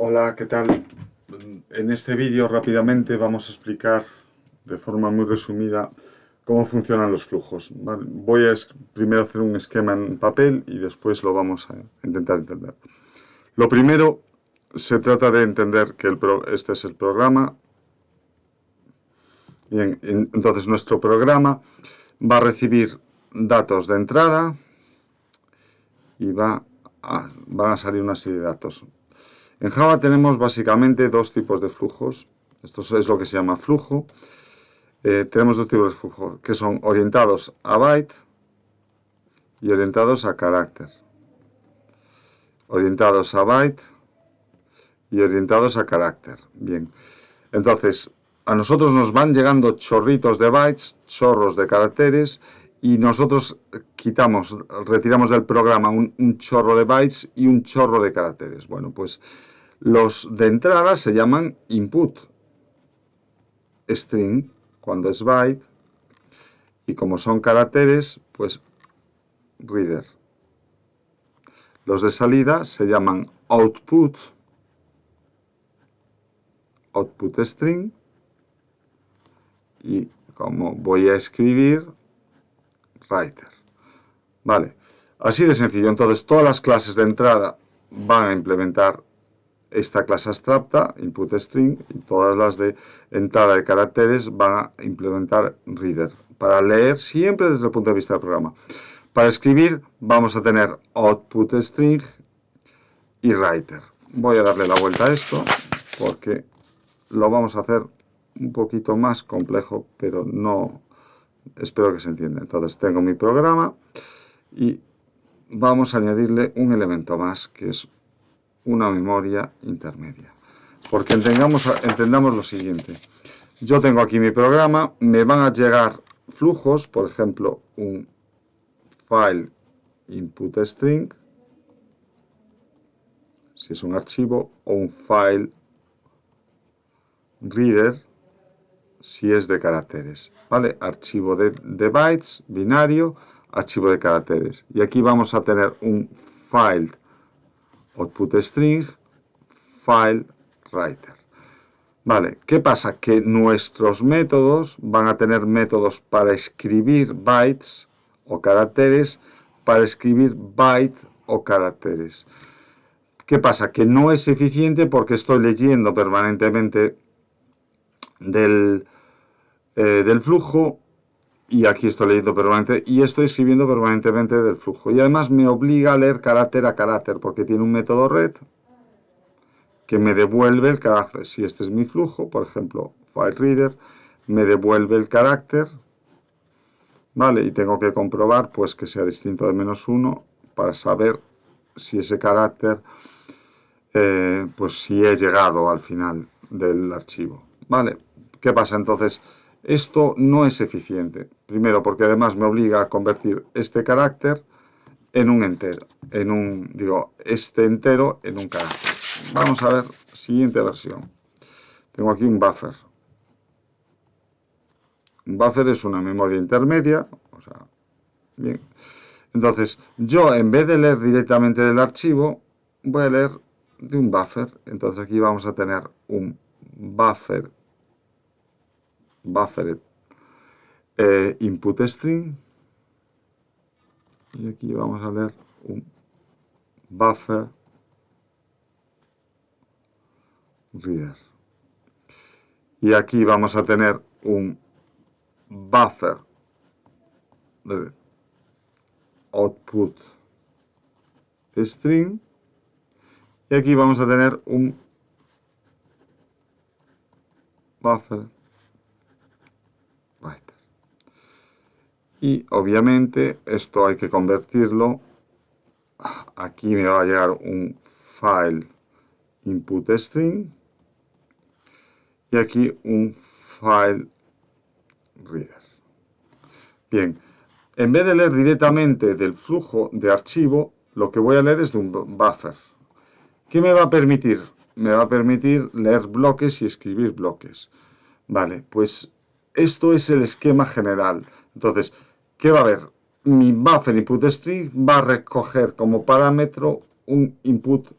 Hola, ¿qué tal? En este vídeo rápidamente vamos a explicar de forma muy resumida cómo funcionan los flujos, ¿vale? Voy a primero hacer un esquema en papel y después lo vamos a intentar entender. Lo primero, se trata de entender que este es el programa. Bien, entonces nuestro programa va a recibir datos de entrada y van a salir una serie de datos. En Java tenemos básicamente dos tipos de flujos. Esto es lo que se llama flujo. Tenemos dos tipos de flujo, que son orientados a byte y orientados a carácter. Orientados a byte y orientados a carácter. Bien, entonces a nosotros nos van llegando chorritos de bytes, chorros de caracteres, y nosotros retiramos del programa un chorro de bytes y un chorro de caracteres. Bueno, pues los de entrada se llaman input string, cuando es byte, y como son caracteres, pues reader. Los de salida se llaman output string, y como voy a escribir, writer. Vale, así de sencillo. Entonces todas las clases de entrada van a implementar esta clase abstracta, input string, y todas las de entrada de caracteres van a implementar reader, para leer siempre desde el punto de vista del programa. Para escribir vamos a tener output string y writer. Voy a darle la vuelta a esto porque lo vamos a hacer un poquito más complejo, pero no, espero que se entienda. Entonces tengo mi programa y vamos a añadirle un elemento más, que es una memoria intermedia. Porque entendamos lo siguiente. Yo tengo aquí mi programa, me van a llegar flujos, por ejemplo, un file input string, si es un archivo, o un file reader, si es de caracteres, ¿vale? Archivo de bytes, binario, archivo de caracteres. Y aquí vamos a tener un file output string, file writer. Vale, ¿qué pasa? Que nuestros métodos van a tener métodos para escribir bytes o caracteres, para escribir byte o caracteres. ¿Qué pasa? Que no es eficiente porque estoy leyendo permanentemente del flujo, y aquí estoy leyendo permanentemente y estoy escribiendo permanentemente del flujo. Y además me obliga a leer carácter a carácter porque tiene un método read que me devuelve el carácter. Si este es mi flujo, por ejemplo, FileReader, me devuelve el carácter, ¿vale? Y tengo que comprobar pues que sea distinto de -1 para saber si ese carácter, pues si he llegado al final del archivo, ¿vale? ¿Qué pasa entonces? Esto no es eficiente. Primero, porque además me obliga a convertir este carácter en un entero, este entero en un carácter. Vamos a ver, siguiente versión. Tengo aquí un buffer. Un buffer es una memoria intermedia, o sea, bien. Entonces, yo en vez de leer directamente del archivo, voy a leer de un buffer. Entonces aquí vamos a tener un buffer input string, y aquí vamos a leer un buffer reader. Y aquí vamos a tener un buffer de output string, y aquí vamos a tener un buffer writer. Y obviamente esto hay que convertirlo. Aquí me va a llegar un file input string y aquí un file reader. Bien, en vez de leer directamente del flujo de archivo, lo que voy a leer es de un buffer. ¿Qué me va a permitir? Me va a permitir leer bloques y escribir bloques. Vale, pues esto es el esquema general. Entonces, ¿qué va a haber? Mi buffer input string va a recoger como parámetro un input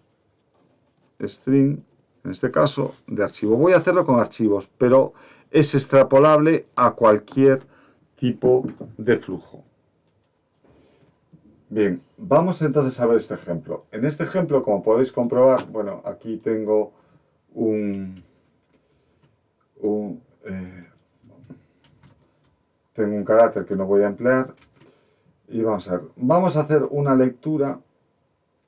string en este caso, de archivo. Voy a hacerlo con archivos, pero es extrapolable a cualquier tipo de flujo. Bien, vamos entonces a ver este ejemplo. En este ejemplo, como podéis comprobar, bueno, aquí tengo tengo un carácter que no voy a emplear y vamos a ver. Vamos a hacer una lectura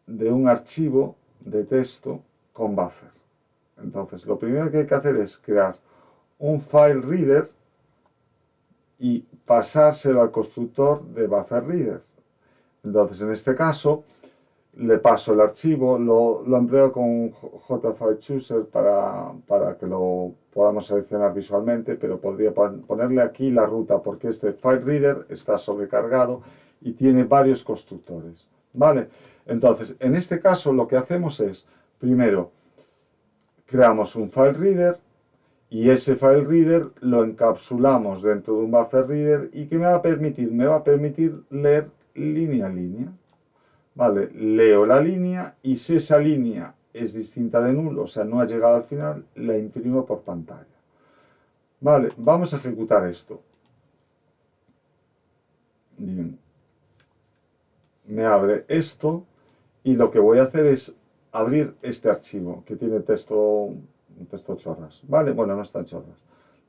de un archivo de texto con buffer. Entonces, lo primero que hay que hacer es crear un file reader y pasárselo al constructor de buffer reader. Entonces, en este caso, le paso el archivo, lo empleo con JFileChooser para que lo podamos seleccionar visualmente, pero podría ponerle aquí la ruta porque este file reader está sobrecargado y tiene varios constructores. ¿Vale? Entonces, en este caso lo que hacemos es, primero, creamos un file reader y ese file reader lo encapsulamos dentro de un buffer reader y ¿qué me va a permitir? Me va a permitir leer línea a línea. Vale, leo la línea y si esa línea es distinta de null, o sea, no ha llegado al final, la imprimo por pantalla. Vale, vamos a ejecutar esto. Bien. Me abre esto y lo que voy a hacer es abrir este archivo que tiene un texto chorras. Vale, bueno, no está chorras.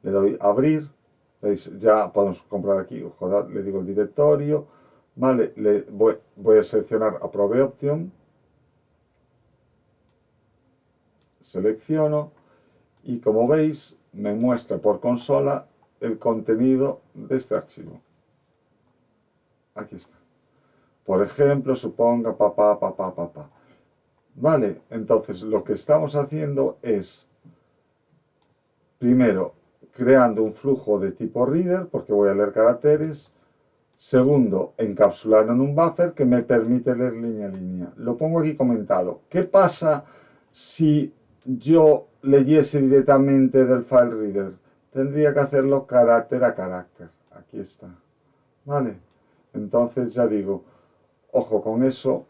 Le doy a abrir. ¿Veis? Ya podemos comprar aquí, joder, le digo el directorio. Vale, voy a seleccionar Approve Option. Selecciono y como veis me muestra por consola el contenido de este archivo. Aquí está. Por ejemplo, suponga papá. Vale, entonces lo que estamos haciendo es, primero, creando un flujo de tipo reader, porque voy a leer caracteres. Segundo, encapsularlo en un buffer que me permite leer línea a línea. Lo pongo aquí comentado. ¿Qué pasa si yo leyese directamente del file reader? Tendría que hacerlo carácter a carácter. Aquí está. ¿Vale? Entonces ya digo, ojo con eso.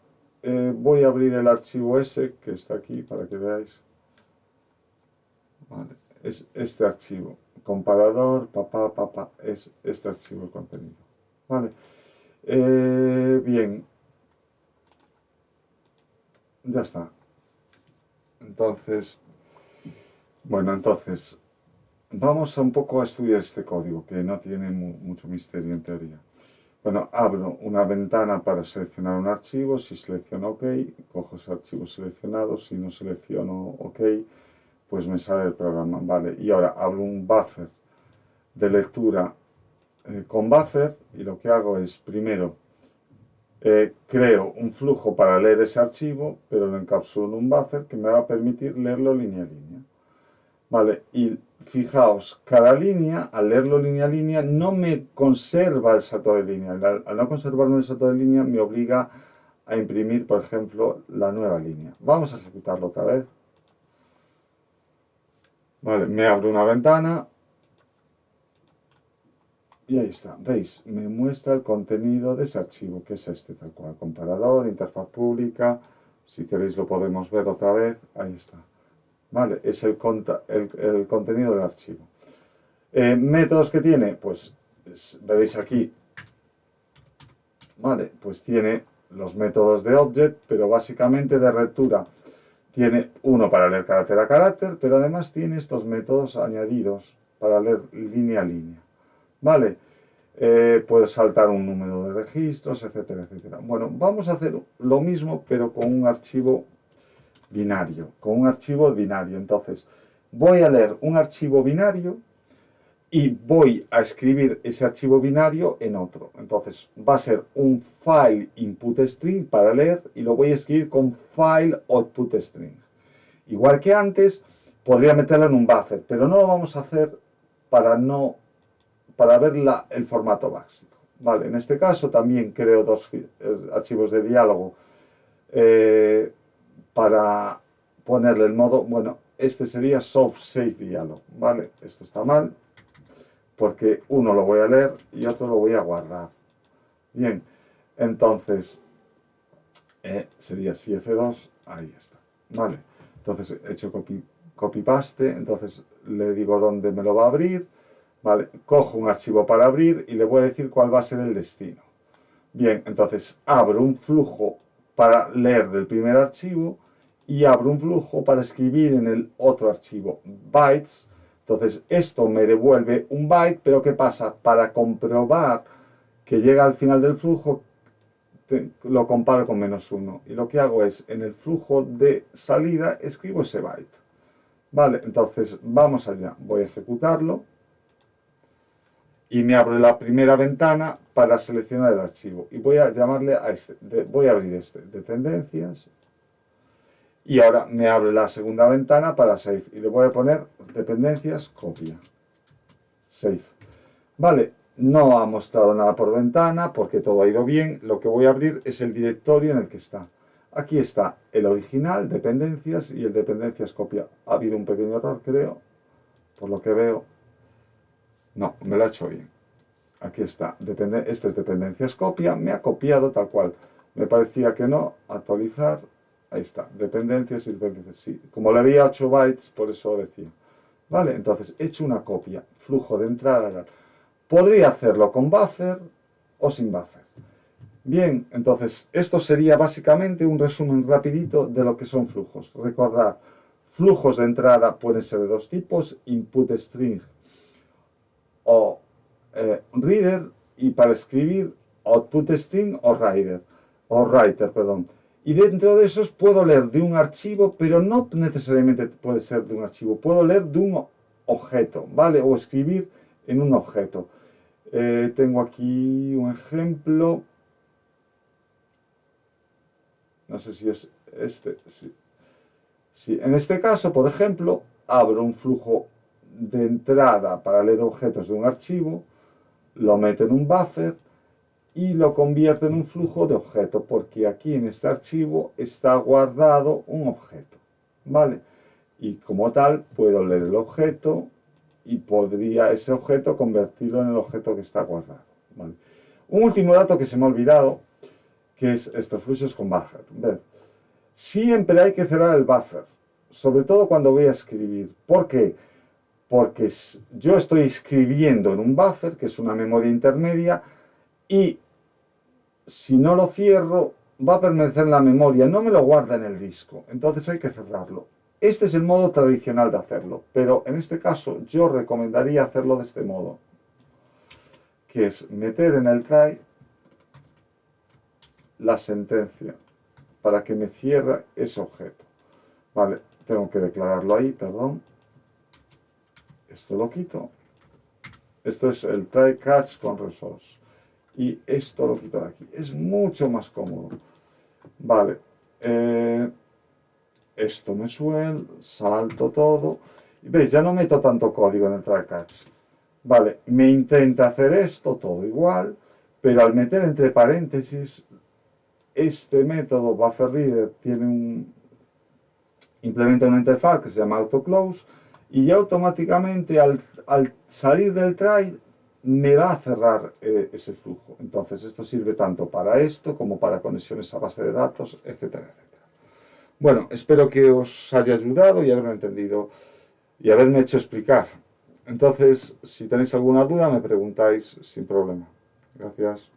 Voy a abrir el archivo ese que está aquí para que veáis. Vale. Es este archivo. Comparador, es este archivo de contenido. Vale. Bien. Ya está. Entonces, bueno, entonces, vamos un poco a estudiar este código, que no tiene mucho misterio en teoría. Bueno, abro una ventana para seleccionar un archivo. Si selecciono OK, cojo ese archivo seleccionado. Si no selecciono OK, pues me sale el programa. Vale, y ahora abro un buffer de lectura con buffer y lo que hago es, primero, creo un flujo para leer ese archivo, pero lo encapsulo en un buffer que me va a permitir leerlo línea a línea. Vale, y fijaos, cada línea, al leerlo línea a línea, no me conserva el salto de línea. Al no conservarme el salto de línea, me obliga a imprimir, por ejemplo, la nueva línea. Vamos a ejecutarlo otra vez. Vale, me abro una ventana. Y ahí está, veis, me muestra el contenido de ese archivo, que es este, tal cual. Comparador, interfaz pública. Si queréis lo podemos ver otra vez. Ahí está. Vale, es el contenido del archivo. Métodos que tiene, pues veréis aquí, vale, pues tiene los métodos de object, pero básicamente de lectura tiene uno para leer carácter a carácter, pero además tiene estos métodos añadidos para leer línea a línea, vale. Puedes saltar un número de registros, etcétera, etcétera. Bueno, vamos a hacer lo mismo, pero con un archivo binario, Entonces, voy a leer un archivo binario y voy a escribir ese archivo binario en otro. Entonces va a ser un file input string para leer y lo voy a escribir con file output string. Igual que antes, podría meterlo en un buffer, pero no lo vamos a hacer para ver el formato básico. Vale, en este caso también creo dos archivos de diálogo para ponerle el modo, bueno, este sería soft save dialog, ¿vale? Esto está mal, porque uno lo voy a leer y otro lo voy a guardar. Bien, entonces sería si F2, ahí está, ¿vale? Entonces he hecho copy copy-paste, entonces le digo dónde me lo va a abrir, ¿vale? Cojo un archivo para abrir y le voy a decir cuál va a ser el destino. Bien, entonces abro un flujo para leer del primer archivo y abro un flujo para escribir en el otro archivo, bytes. Entonces esto me devuelve un byte, pero ¿qué pasa? Para comprobar que llega al final del flujo, lo comparo con -1. Y lo que hago es, en el flujo de salida, escribo ese byte. Vale, entonces vamos allá. Voy a ejecutarlo. Y me abre la primera ventana para seleccionar el archivo. Y voy a llamarle a este. Voy a abrir este, dependencias. Y ahora me abre la segunda ventana para save. Y le voy a poner dependencias, copia. Save. Vale, no ha mostrado nada por ventana porque todo ha ido bien. Lo que voy a abrir es el directorio en el que está. Aquí está el original, dependencias, y el dependencias copia. Ha habido un pequeño error, creo, por lo que veo. No, me lo ha hecho bien. Aquí está, este es dependencias copia, me ha copiado tal cual. Me parecía que no, actualizar, ahí está, dependencias y dependencias, sí. Como le había 8 bytes, por eso decía. Vale, entonces he hecho una copia, flujo de entrada. Podría hacerlo con buffer o sin buffer. Bien, entonces esto sería básicamente un resumen rapidito de lo que son flujos. Recordad, flujos de entrada pueden ser de dos tipos, input string o reader, y para escribir output string o writer, perdón. Y dentro de esos puedo leer de un archivo, pero no necesariamente puede ser de un archivo, puedo leer de un objeto, ¿vale? O escribir en un objeto. Tengo aquí un ejemplo. No sé si es este. Sí. Sí. En este caso, por ejemplo, abro un flujo de entrada para leer objetos de un archivo, lo meto en un buffer y lo convierto en un flujo de objeto, porque aquí en este archivo está guardado un objeto, ¿vale? Y como tal, puedo leer el objeto y podría ese objeto convertirlo en el objeto que está guardado, ¿vale? Un último dato que se me ha olvidado, que es estos fluxos con buffer. ¿Ves? Siempre hay que cerrar el buffer, sobre todo cuando voy a escribir. ¿Por qué? Porque yo estoy escribiendo en un buffer, que es una memoria intermedia, y si no lo cierro, va a permanecer en la memoria, no me lo guarda en el disco, entonces hay que cerrarlo. Este es el modo tradicional de hacerlo, pero en este caso yo recomendaría hacerlo de este modo, que es meter en el try la sentencia para que me cierre ese objeto. Vale, tengo que declararlo ahí, perdón. Esto lo quito. Esto es el try catch con resource. Y esto lo quito de aquí. Es mucho más cómodo. Vale. Esto me suelto, salto todo. Y veis, ya no meto tanto código en el try catch. Vale, me intenta hacer esto todo igual, pero al meter entre paréntesis, este método BufferReader implementa una interfaz que se llama AutoClose y ya automáticamente al salir del try me va a cerrar ese flujo. Entonces esto sirve tanto para esto como para conexiones a base de datos, etcétera, etcétera. Bueno, espero que os haya ayudado y haberme entendido y haberme hecho explicar. Entonces, si tenéis alguna duda, me preguntáis sin problema. Gracias.